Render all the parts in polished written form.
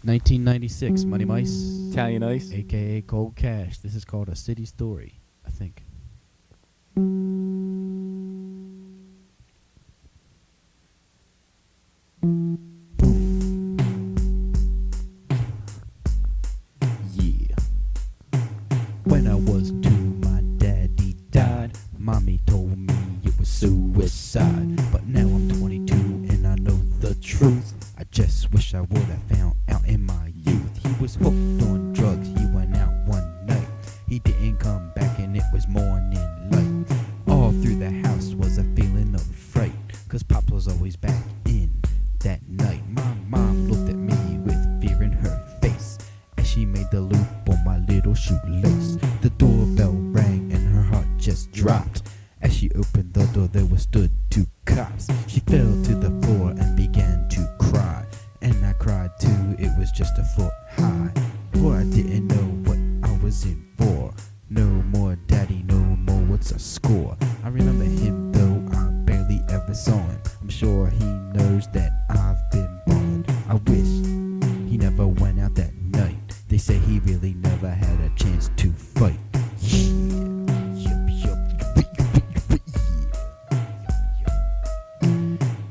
1996, Money Mice, Italian Ice. aka Cold Cash. This is called A City Story, I think. Yeah. When I was 2, my daddy died. Mommy told me it was suicide. But now I'm 22 and I know the truth. I just wish I would have found out in my youth. He was hooked on drugs, he went out one night. He didn't come back and it was morning light. All through the house was a feeling of fright, cause Pops was always back in that night. My mom looked at me with fear in her face as she made the loop on my little shoelace. The doorbell rang and her heart just dropped. As she opened the door there was stood 2 cops. She fell to the floor and began to cry, and I cried too, it was just a foot high. For I didn't know what I was in for. No more daddy, no more, what's a score? I remember him though I barely ever saw him. I'm sure he knows that I've been ballin'. I wish he never went out that night. They say he really never had a chance to fight.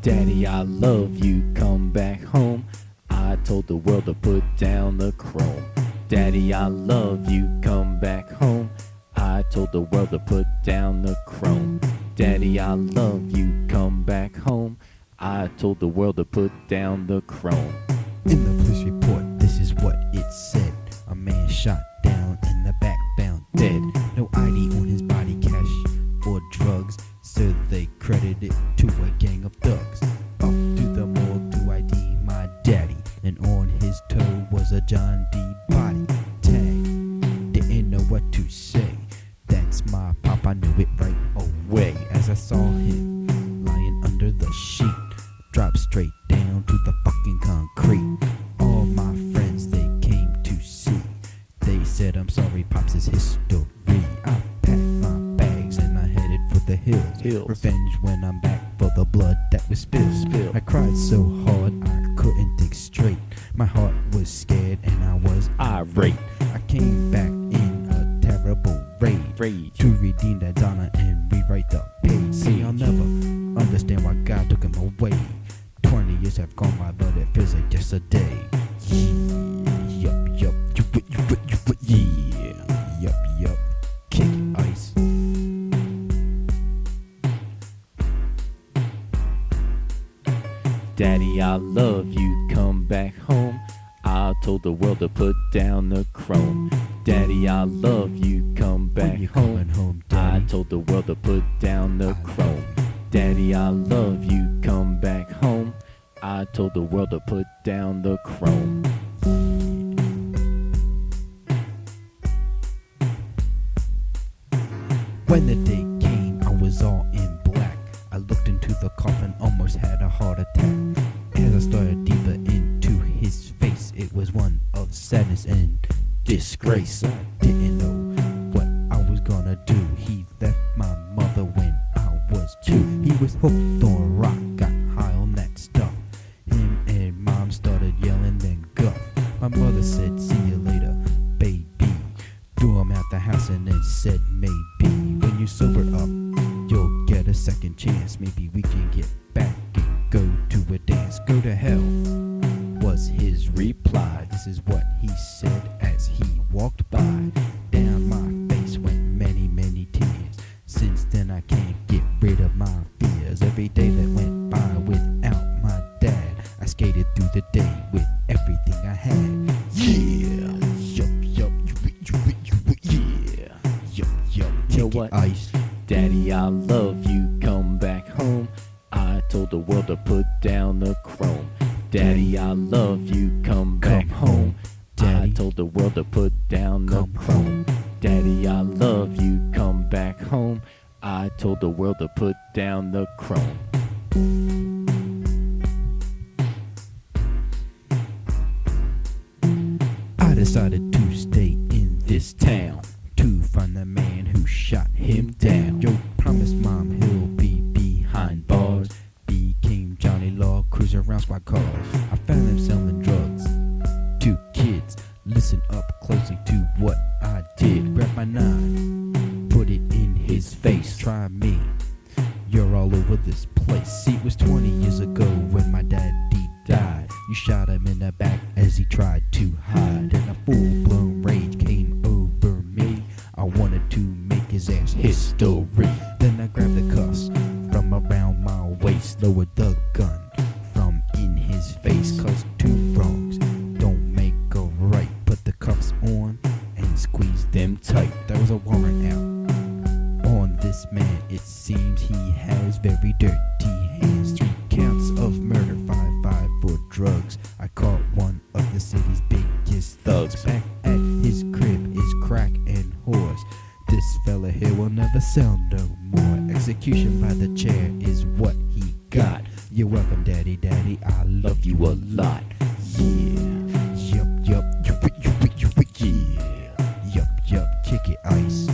Daddy, I love you, come back home. I told the world to put down the chrome. Daddy, I love you, come back home. I told the world to put down the chrome. Daddy, I love you, come back home. I told the world to put down the chrome. In the police report, this is what it said. A man shot down in the back, found dead. No ID on his body, cash or drugs, so they credit it to a gang of thugs. Up to the morgue to ID my daddy, and on his toe was a John D. body tag. Didn't know what to say. That's my pop, I knew it right away as I saw him lying under the sheet, drop straight down to the fucking concrete. All my friends, they came to see. They said, I'm sorry, Pops, is history. I packed my bags and I headed for the hills. Revenge when I'm back for the blood that was spilled. I cried so hard I couldn't think straight. My heart was scared and I was irate. I came back in a terrible rage to redeem that Donna and rewrite the page. See, I'll never understand why God took him away. 20 years have gone by, but it feels like just a day. Yup, kick ice. Daddy, I love you, come back home. I told the world to put down the chrome. Daddy, I love you, come back home. I told the world to put down the chrome. Daddy, I love you, come back home. I told the world to put down the chrome. When the day came, I was all in black. I looked into the coffin, almost had a heart attack. As I stared deeper into his face, it was one of sadness and disgrace. I didn't know what I was gonna do. He left my mother when I was 2. He was hooked on rock, got high on that stuff. Him and Mom started yelling and guff. My mother said, see you later, baby. Threw him out the house and then said, maybe when you sober up, you'll get a second chance. Maybe we can get back and go to a dance. Go to hell was his reply. This is what he said as he walked by. Down my face went many, many tears. Since then I can't get rid of my fears. Every day that went by without my dad, I skated through the day with everything I had. Yeah, You know what? Ice. Daddy, I love you, come back home. I told the world to put down the chrome. Daddy, I love you, come back home. I told the world to put down the chrome. Daddy, I love you, come back home. I told the world to put down the chrome. I decided to stay in this town to find the man who shot him down. Yo, promised Mom he'll be behind bars. Became Johnny Law, cruise around squad cars. I found him selling drugs him in the back as he tried to hide. And a full-blown rage came over me. I wanted to make his ass history. Then I grabbed the cuffs from around my waist, lowered the gun from in his face. Cause two wrongs don't make a right. Put the cuffs on and squeeze them tight. There was a warrant out on this man. It seems he has very dirty hands. 3 counts of murder, 5 for drugs. I caught one of the city's biggest thugs. Back at his crib is crack and whores. This fella here will never sell no more. Execution by the chair is what he got. You're welcome, daddy, daddy, I love you a lot. Yeah, yup, yup, yeah, yup, yup, kick it, ice.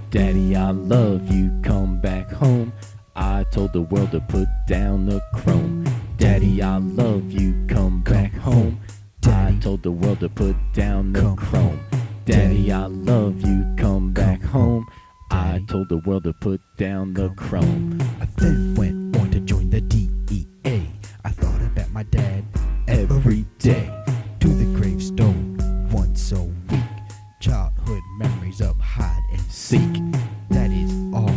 Daddy, I love you, come back home. I told the world to put down the chrome. Daddy, I love you, come back home. I told the world to put down the chrome. Daddy, I love you, come back home. I told the world to put down the chrome. I then went on to join the DEA. I thought about my dad every day. To the gravestone once a week. Childhood memories of hide and seek. That is all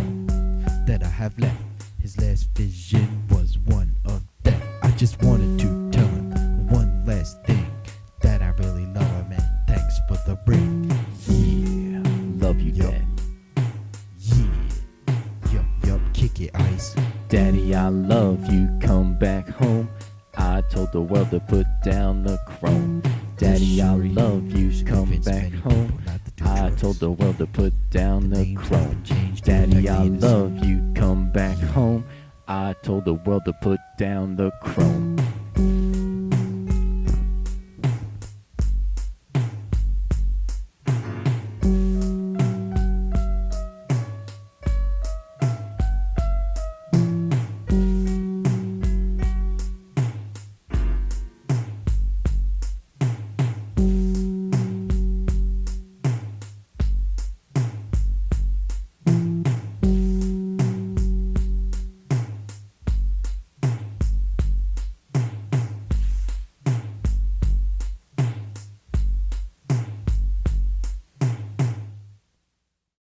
that I have left. His last vision was one of death. I just wanted to tell him one last thing, that I really love him and thanks for the ring. Yeah, Love you, Dad. yeah, yup, yup, kick it, ice. Daddy, I love you, come back home. I told the world to put down the chrome. Daddy, I love you, come back home. I told the world to put down the chrome. Daddy, I love you, come back home. I told the world to put down the chrome.